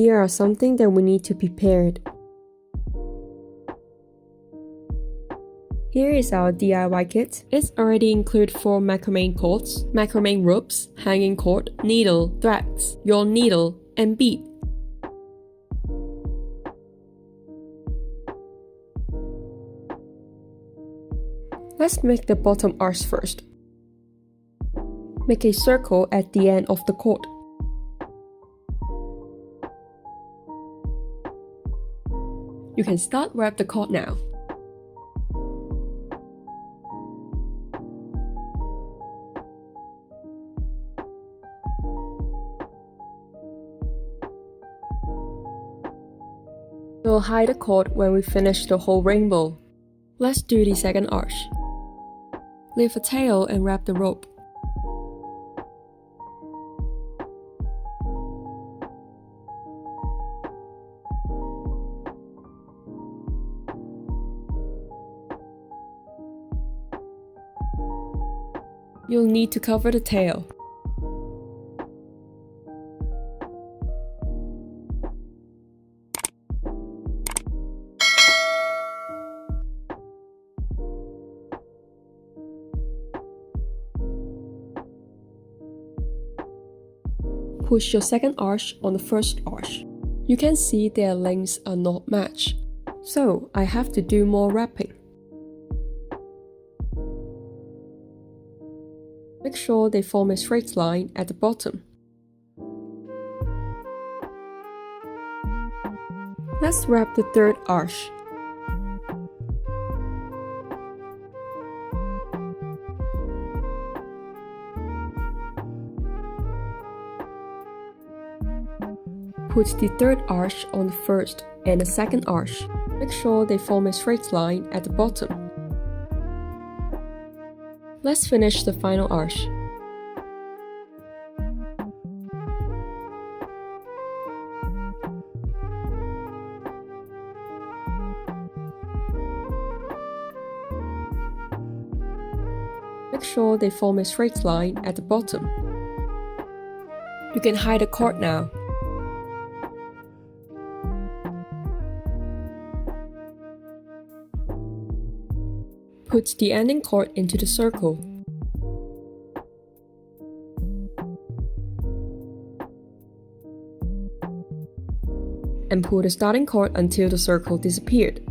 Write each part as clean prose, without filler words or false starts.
Here are something that we need to prepare. Here is our DIY kit. It's already include 4 macrame cords, macrame ropes, hanging cord, needle, threads, yarn needle, and bead. Let's make the bottom arch first. Make a circle at the end of the cord. You can start wrap the cord now. We'll hide the cord when we finish the whole rainbow. Let's do the second arch. Leave a tail and wrap the rope. You'll need to cover the tail. Push your second arch on the first arch. You can see their lengths are not matched, so I have to do more wrapping. Make sure they form a straight line at the bottom. Let's wrap the third arch. Put the third arch on the first and the second arch. Make sure they form a straight line at the bottom. Let's finish the final arch. Make sure they form a straight line at the bottom. You can hide the cord now. Put the ending cord into the circle. And pull the starting cord until the circle disappeared.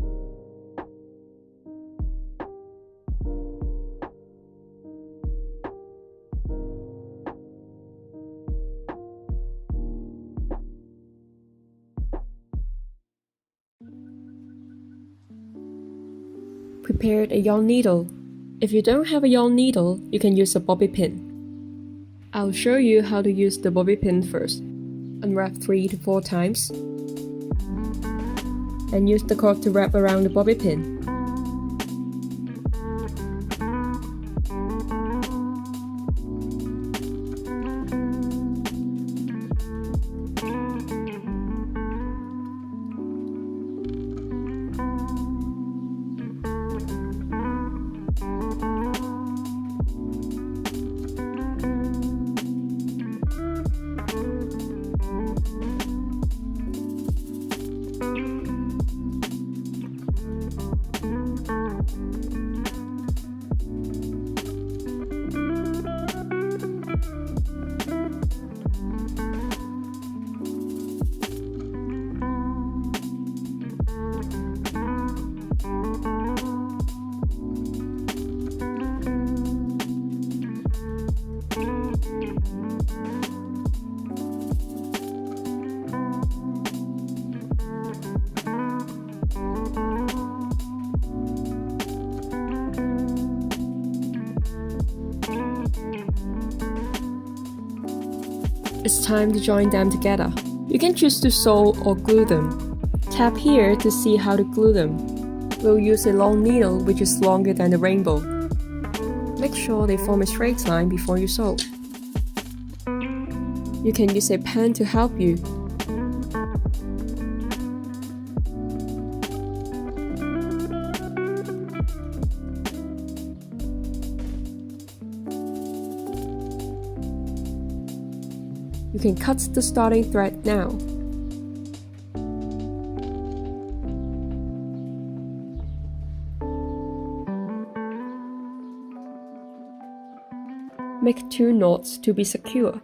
Prepared a yarn needle. If you don't have a yarn needle, you can use a bobby pin. I'll show you how to use the bobby pin first. Unwrap 3 to 4 times and use the cord to wrap around the bobby pin. It's time to join them together. You can choose to sew or glue them. Tap here to see how to glue them. We'll use a long needle which is longer than the rainbow. Make sure they form a straight line before you sew. You can use a pen to help you. You can cut the starting thread now. Make 2 knots to be secure.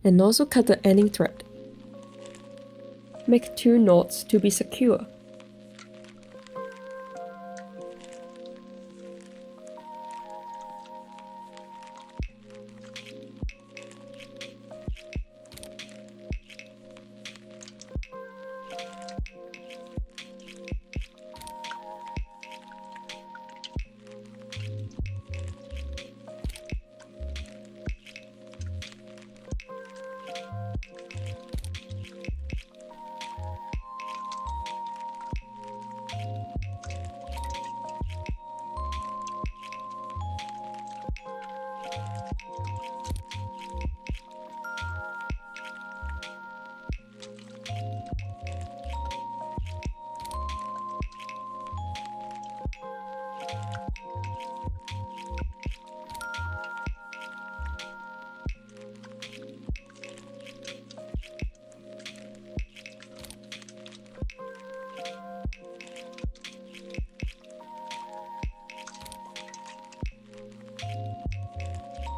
And also cut the ending thread. Make 2 knots to be secure.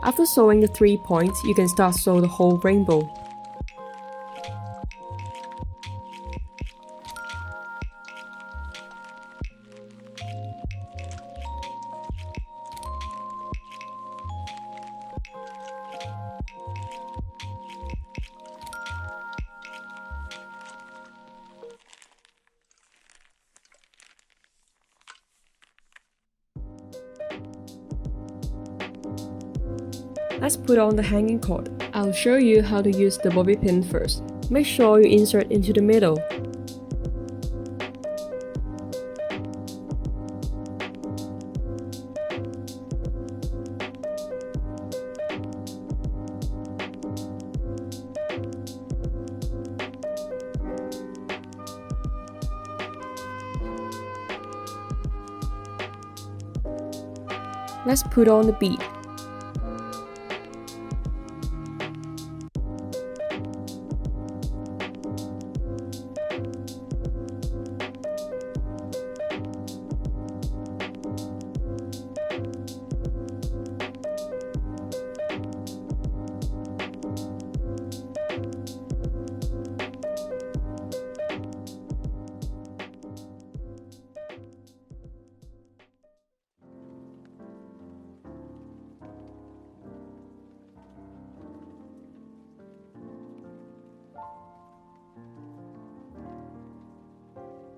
After sewing the 3 points, you can start sew the whole rainbow. Let's put on the hanging cord. I'll show you how to use the bobby pin first. Make sure you insert into the middle. Let's put on the bead.